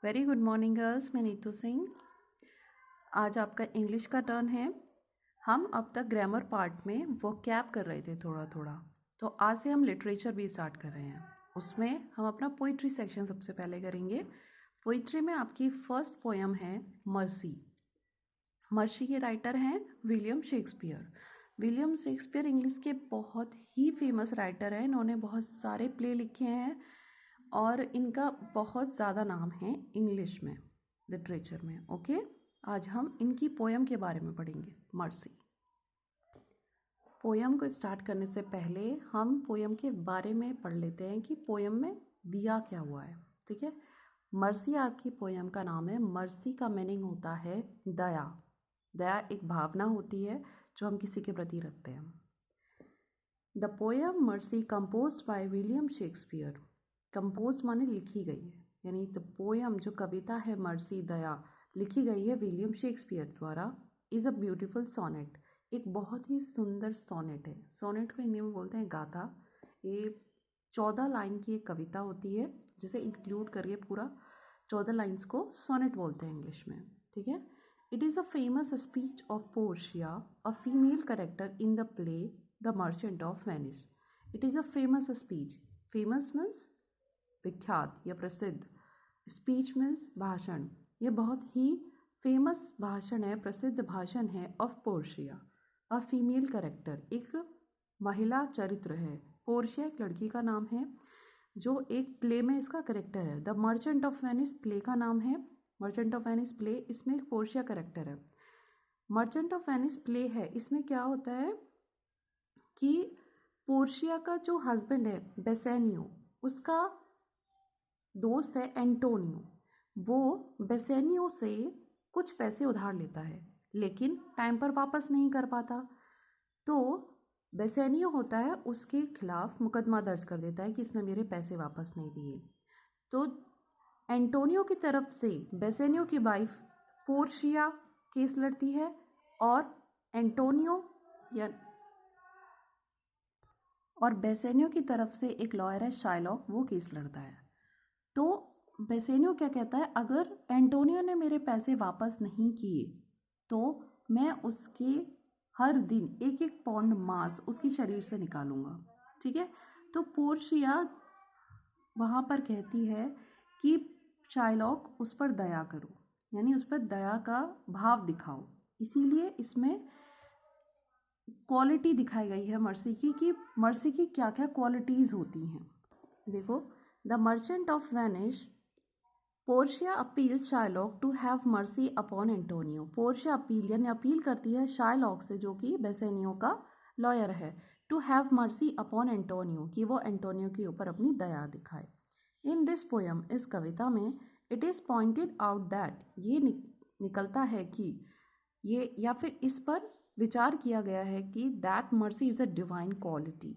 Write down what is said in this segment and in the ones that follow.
Very good morning girls, मैं नीतू सिंह। आज आपका इंग्लिश का टर्न है। हम अब तक ग्रामर पार्ट में वोकैब कर रहे थे थोड़ा थोड़ा, तो आज से हम लिटरेचर भी स्टार्ट कर रहे हैं। उसमें हम अपना पोइट्री सेक्शन सबसे पहले करेंगे। पोइट्री में आपकी फर्स्ट पोयम है मर्सी। मर्सी के राइटर हैं William Shakespeare. William Shakespeare English के बहुत ही फेमस राइटर हैं। इन्होंने बहुत सारे प्ले लिखे हैं और इनका बहुत ज़्यादा नाम है इंग्लिश में, लिटरेचर में। ओके, आज हम इनकी पोयम के बारे में पढ़ेंगे, मर्सी। पोयम को स्टार्ट करने से पहले हम पोयम के बारे में पढ़ लेते हैं कि पोयम में दिया क्या हुआ है। ठीक है, मर्सी आपकी पोयम का नाम है। मर्सी का मीनिंग होता है दया। दया एक भावना होती है जो हम किसी के प्रति रखते हैं। The poem mercy composed by William Shakespeare. Compose माने लिखी गई है, यानी द पोयम जो कविता है मर्सी दया लिखी गई है विलियम शेक्सपियर द्वारा। इज़ अ ब्यूटीफुल सोनेट, एक बहुत ही सुंदर सोनेट है। सोनेट को हिंदी में बोलते हैं गाथा। ये 14 लाइन की एक कविता होती है जिसे इंक्लूड करके पूरा 14 लाइन्स को सोनेट बोलते हैं इंग्लिश में। ठीक है, it is a famous speech of Portia, a female character in the play the merchant of Venice. It is a famous speech. Famous means विख्यात या प्रसिद्ध, स्पीच मीन्स भाषण। ये बहुत ही फेमस भाषण है, प्रसिद्ध भाषण है of Portia, a female character, एक महिला चरित्र है। पोर्शिया एक लड़की का नाम है जो एक प्ले में इसका कैरेक्टर है। The merchant of Venice play का नाम है। मर्चेंट ऑफ वेनिस प्ले, इसमें एक पोर्शिया कैरेक्टर है। मर्चेंट ऑफ वेनिस प्ले है, इसमें क्या होता है कि पोर्शिया का जो हस्बैंड है बेसेनियो, उसका दोस्त है एंटोनियो। वो बेसेनियो से कुछ पैसे उधार लेता है लेकिन टाइम पर वापस नहीं कर पाता, तो बेसेनियो होता है उसके खिलाफ मुकदमा दर्ज कर देता है कि इसने मेरे पैसे वापस नहीं दिए। तो एंटोनियो की तरफ से बेसेनियो की वाइफ पोर्शिया केस लड़ती है और एंटोनियो और बेसेनियो की तरफ से एक लॉयर है शाइलॉक, वो केस लड़ता है। तो बेसेनियो क्या कहता है, अगर एंटोनियो ने मेरे पैसे वापस नहीं किए तो मैं उसके हर दिन एक एक पाउंड मांस उसके शरीर से निकालूंगा। ठीक है, तो पोर्शिया वहाँ पर कहती है कि शाइलॉक उस पर दया करो, यानी उस पर दया का भाव दिखाओ। इसीलिए इसमें क्वालिटी दिखाई गई है मर्सी की, कि मर्सी की क्या क्या क्वालिटीज़ होती हैं। देखो, the merchant of Venice, Portia appeal Shylock to have mercy upon Antonio. Portia appeal यानी अपील करती है शाइलॉक से, जो कि बेसेनियो का लॉयर है, to have mercy upon Antonio, कि वो एंटोनियो के ऊपर अपनी दया दिखाए। इन दिस पोयम, इस कविता में, it is pointed out that, ये निकलता है कि ये, या फिर इस पर विचार किया गया है कि that mercy is a divine quality.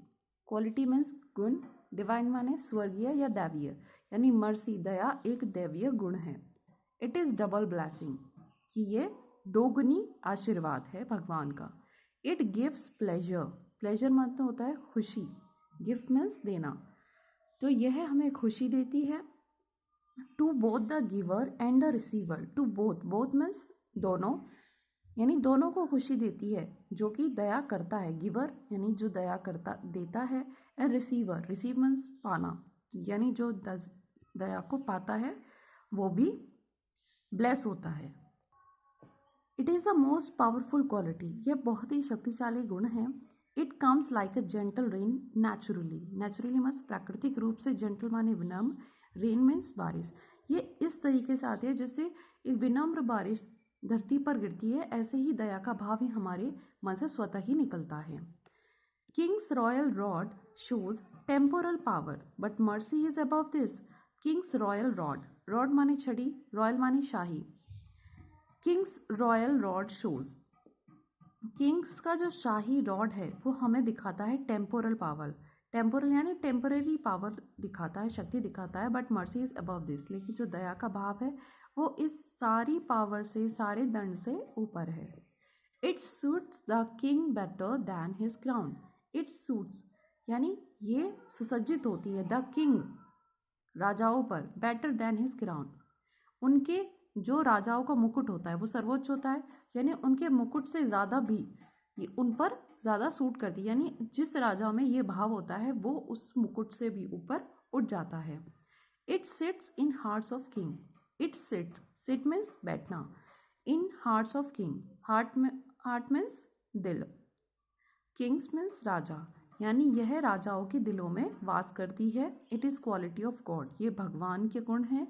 Quality means गुण, डिवाइन माने स्वर्गीय या दैवीय, यानी मर्सी दया एक दैवीय गुण है। इट इज़ डबल ब्लेसिंग, कि ये दोगुनी आशीर्वाद है भगवान का। इट गिव्स प्लेजर, प्लेजर मतलब होता है खुशी, गिफ्ट मीन्स देना, तो यह हमें खुशी देती है। To both the giver and the receiver, to both, both means दोनों, यानी दोनों को खुशी देती है जो कि दया करता है। गिवर यानी जो दया करता देता है, एंड रिसीवर, रिसीव मीन्स पाना, यानी जो दया को पाता है वो भी ब्लेस होता है। It is the most powerful quality, यह बहुत ही शक्तिशाली गुण है। It comes like a gentle rain naturally, naturally means प्राकृतिक रूप से, जेंटल माने विनम्र, रेन मीन्स बारिश। ये इस तरीके से आती है जैसे एक विनम्र बारिश धरती पर गिरती है, ऐसे ही दया का भाव ही हमारे मन से स्वतः ही निकलता है। King's royal rod shows temporal power but mercy is above this. King's royal rod, rod माने छड़ी, रॉयल माने शाही। King's royal rod shows, king's का जो शाही रॉड है वो हमें दिखाता है टेम्पोरल पावर। टेम्पोरल यानी टेम्परेरी पावर दिखाता है, शक्ति दिखाता है। But mercy is above this, लेकिन जो दया का भाव है वो इस सारी पावर से, सारे दंड से ऊपर है। It suits the king better than his crown. It suits यानी ये सुसज्जित होती है, द किंग राजाओं पर, बेटर दैन हिज क्राउन, उनके जो राजाओं का मुकुट होता है वो सर्वोच्च होता है, यानी उनके मुकुट से ज़्यादा भी ये उन पर ज़्यादा सूट करती है, यानी जिस राजा में ये भाव होता है वो उस मुकुट से भी ऊपर उठ जाता है। It sits in hearts of king, it sit means बैठना, in hearts of king, heart means दिल, किंग्स मीन्स राजा, यानी यह राजाओं के दिलों में वास करती है। It is quality of God, ये भगवान के गुण है।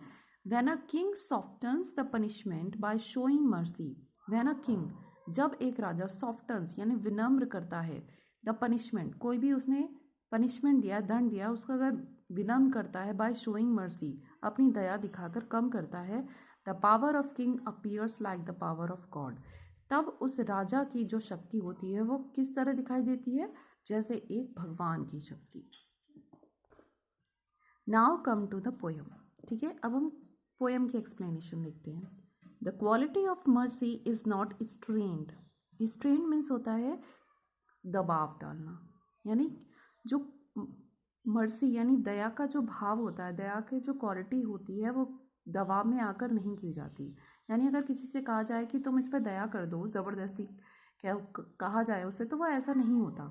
When a king softens the punishment by showing mercy, when a king, जब एक राजा सॉफ्टन्स यानी विनम्र करता है, द पनिशमेंट, कोई भी उसने पनिशमेंट दिया, दंड दिया, उसका अगर विनम्र करता है, बाय शोइंग मर्सी, अपनी दया दिखाकर कम करता है, the power of king appears like the power of God, तब उस राजा की जो शक्ति होती है वो किस तरह दिखाई देती है, जैसे एक भगवान की शक्ति। Now come to the poem. ठीक है, अब हम पोयम की एक्सप्लेनेशन देखते हैं। The quality of mercy is not strained, strained means होता है दबाव डालना, यानी जो मर्सी यानी दया का जो भाव होता है, दया की जो क्वालिटी होती है वो दबाव में आकर नहीं की जाती। यानी अगर किसी से कहा जाए कि तुम इस पर दया कर दो, ज़बरदस्ती क्या कहा जाए उससे, तो वो ऐसा नहीं होता,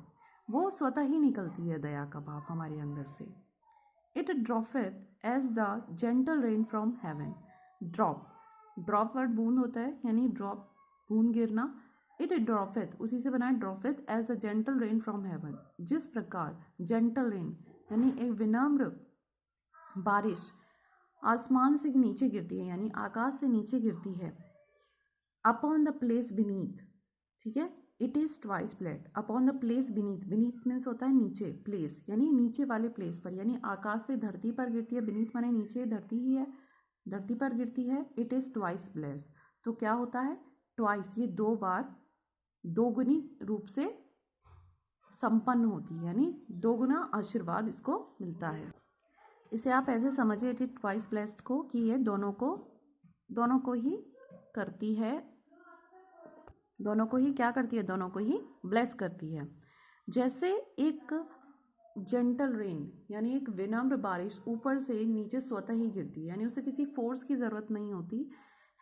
वो स्वतः ही निकलती है दया का भाव हमारे अंदर से। It droppeth as the gentle rain from heaven, drop word बूंद होता है, यानी ड्रॉप बूंद गिरना। इट ड्रॉफेथ उसी से बना है, droppeth as the gentle rain from heaven, जिस प्रकार जेंटल रेन यानी एक विनम्र बारिश आसमान से नीचे गिरती है, यानी आकाश से नीचे गिरती है, अपॉन द प्लेस बीनीथ। ठीक है, it is twice blade upon the place beneath, beneath means होता है नीचे, प्लेस यानी नीचे वाले प्लेस पर, यानी आकाश से धरती पर गिरती है, बीनीथ माने नीचे, धरती ही है, धरती पर गिरती है। इट इज ट्वाइस ब्लेस, तो क्या होता है, ट्वाइस ये दो बार दोगुनी रूप से संपन्न होती है, यानी दोगुना आशीर्वाद इसको मिलता है। इसे आप ऐसे समझिए, इट इज ट्वाइस ब्लेस्ड को, कि ये दोनों को ही करती है, दोनों को ही क्या करती है, दोनों को ही ब्लेस करती है। जैसे एक जेंटल रेन यानी एक विनम्र बारिश ऊपर से नीचे स्वतः ही गिरती है, यानी उसे किसी फोर्स की ज़रूरत नहीं होती,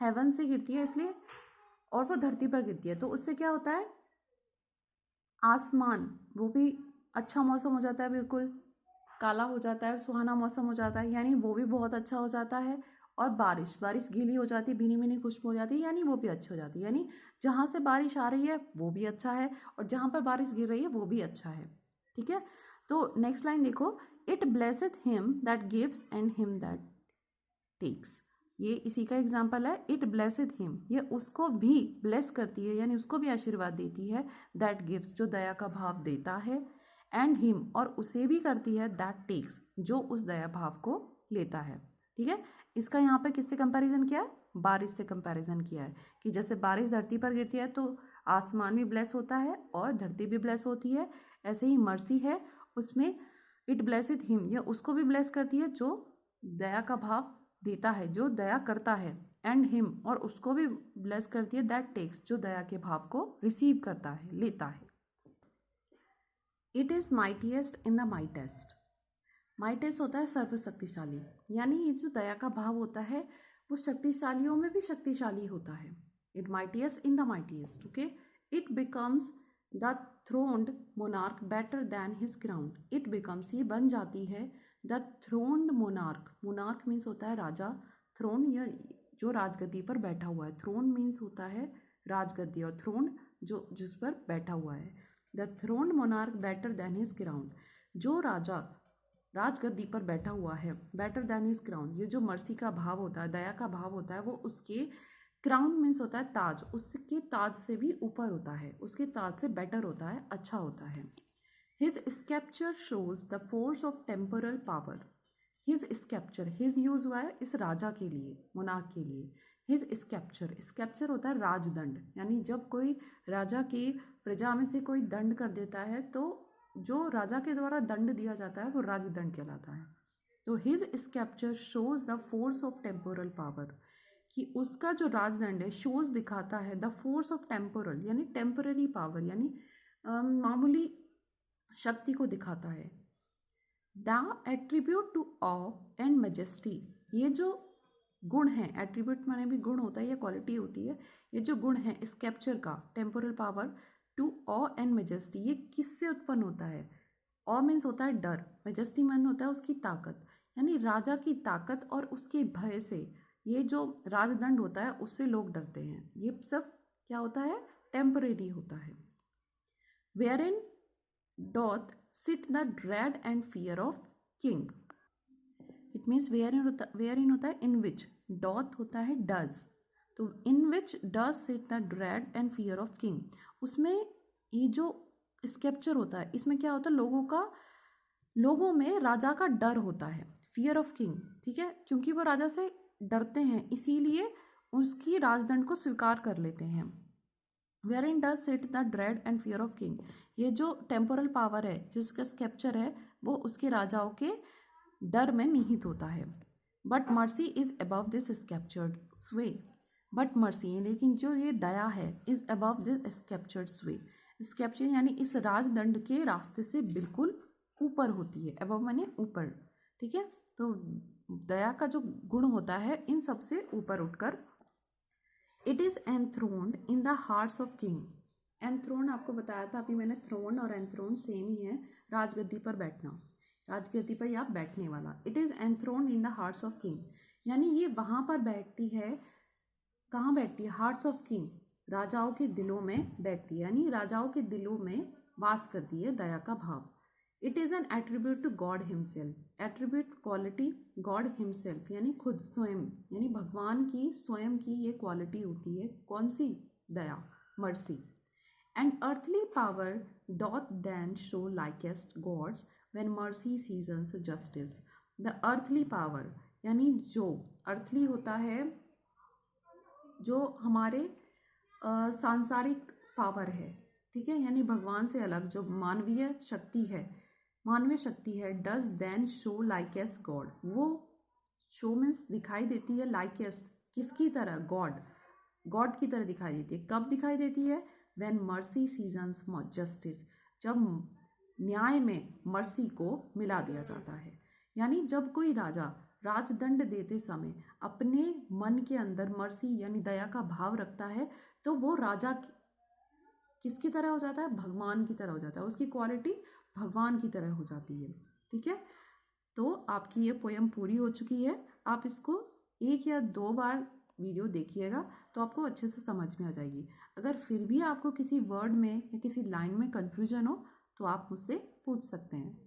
हेवन से गिरती है इसलिए, और वो धरती पर गिरती है, तो उससे क्या होता है, आसमान वो भी अच्छा मौसम हो जाता है, बिल्कुल काला हो जाता है, सुहाना मौसम हो जाता है, यानी वो भी बहुत अच्छा हो जाता है। और बारिश गीली हो जाती है, भीनी भीनी खुशबू हो जाती है, यानी वो भी अच्छी हो जाती है, यानी जहाँ से बारिश आ रही है वो भी अच्छा है, और जहाँ पर बारिश गिर रही है वो भी अच्छा है। ठीक है, तो नेक्स्ट लाइन देखो, it blesseth him that gives and him that takes, ये इसी का एग्जाम्पल है। इट ब्लेसेथ हिम, ये उसको भी ब्लेस करती है, यानी उसको भी आशीर्वाद देती है, दैट गिव्स जो दया का भाव देता है, एंड हिम और उसे भी करती है, दैट टेक्स जो उस दया भाव को लेता है। ठीक है, इसका यहाँ पे किससे कंपैरिजन किया है, बारिश से कंपैरिजन किया है, कि जैसे बारिश धरती पर गिरती है तो आसमान भी ब्लेस होता है और धरती भी ब्लेस होती है, ऐसे ही मर्सी है, उसमें इट ब्लेसेथ हिम, यह उसको भी ब्लेस करती है जो दया का भाव देता है, जो दया करता है, एंड हिम और उसको भी ब्लेस करती है, दैट टेक्स जो दया के भाव को रिसीव करता है, लेता है। It is mightiest in the mightiest, mightiest होता है सर्वशक्तिशाली, यानी ये जो दया का भाव होता है वो शक्तिशालियों में भी शक्तिशाली होता है। It mightiest in the mightiest, okay. It becomes the throned monarch better than his crown, it becomes ये बन जाती है, the throned monarch, monarch means होता है राजा, थ्रोन या जो राजगद्दी पर बैठा हुआ है, थ्रोन मीन्स होता है राजगद्दी, और थ्रोन जो जिस पर बैठा हुआ है, the throned monarch better than his crown, जो राजा राजगद्दी पर बैठा हुआ है, बेटर दैन हिज क्राउन, ये जो मर्सी का भाव होता है, दया का भाव होता है, वो उसके क्राउन मीन्स होता है ताज, उसके ताज से भी ऊपर होता है, उसके ताज से बेटर होता है, अच्छा होता है। His sceptre shows the force of temporal power, his sceptre, his use हुआ है इस राजा के लिए, मोनार्क के लिए। हिज स्कैप्चर, स्कैप्चर होता है राजदंड, यानी जब कोई राजा की प्रजा में से कोई दंड कर देता है तो जो राजा के द्वारा दंड दिया जाता है वो राजदंड कहलाता है। तो his sceptre shows the force of temporal power, कि उसका जो राजदंड है शोज दिखाता है द फोर्स ऑफ टेम्पोरल यानी टेम्पररी पावर, यानी मामूली शक्ति को दिखाता है। The attribute to awe and majesty, ये जो गुण है, एट्रीब्यूट माने भी गुण होता है या क्वालिटी होती है, ये जो गुण है इस कैप्चर का, temporal power to awe and majesty, ये किससे उत्पन्न होता है? ऑ मीन्स होता है डर, मेजेस्टी मीन होता है उसकी ताकत, यानी राजा की ताकत और उसके भय से ये जो राजदंड होता है उससे लोग डरते हैं। ये सब क्या होता है? टेम्परेरी होता है। Wherein doth sit the dread and fear of king, it means wherein होता है इन विच, डॉथ होता है डज, तो in which does sit the dread and fear of king, उसमें ये जो स्केप्चर होता है इसमें क्या होता है? लोगों में राजा का डर होता है, फियर ऑफ किंग, ठीक है, क्योंकि वो राजा से डरते हैं इसीलिए उसकी राजदंड को स्वीकार कर लेते हैं। Wherein does sit the dread and fear of king, ये जो टेम्पोरल पावर है, जो इसका स्केप्चर है, वो उसके राजाओं के डर में निहित होता है। But mercy is above this sceptred sway, but mercy लेकिन जो ये दया है, इज अबव दिस स्केप्चर्ड स्वे, स्केप्चर यानी इस राजदंड के रास्ते से बिल्कुल ऊपर होती है, अबव माने ऊपर, ठीक है। तो दया का जो गुण होता है इन सबसे ऊपर उठकर, it is enthroned in the hearts of king, enthrone आपको बताया था अभी मैंने, थ्रोन और एनथ्रोन सेम ही है, राजगद्दी पर बैठना, राजगद्दी पर या बैठने वाला। It is enthroned in the hearts of king, यानी ये वहां पर बैठती है, कहाँ बैठती है? हार्ट्स ऑफ किंग, राजाओं के दिलों में बैठती है, यानी राजाओं के दिलों में वास करती है दया का भाव। It is an attribute to God himself, attribute quality God himself यानी खुद स्वयं, यानी भगवान की स्वयं की ये क्वालिटी होती है, कौन सी? दया, mercy. And earthly power doth then show likest God's when mercy seasons justice, the earthly power यानी जो अर्थली होता है, जो हमारे सांसारिक पावर है, ठीक है, यानी भगवान से अलग जो मानवीय शक्ति है, does then show like as God, वो शो मीन्स दिखाई देती है, लाइक एस किसकी तरह? गॉड की तरह दिखाई देती है। कब दिखाई देती है? व्हेन मर्सी सीजन्स जस्टिस, जब न्याय में मर्सी को मिला दिया जाता है, यानी जब कोई राजा राजदंड देते समय अपने मन के अंदर मर्सी यानी दया का भाव रखता है, तो वो राजा किसकी तरह हो जाता है? भगवान की तरह हो जाता है, उसकी क्वालिटी भगवान की तरह हो जाती है, ठीक है। तो आपकी ये पोयम पूरी हो चुकी है, आप इसको 1 या 2 बार वीडियो देखिएगा तो आपको अच्छे से समझ में आ जाएगी। अगर फिर भी आपको किसी वर्ड में या किसी लाइन में कन्फ्यूजन हो तो आप मुझसे पूछ सकते हैं।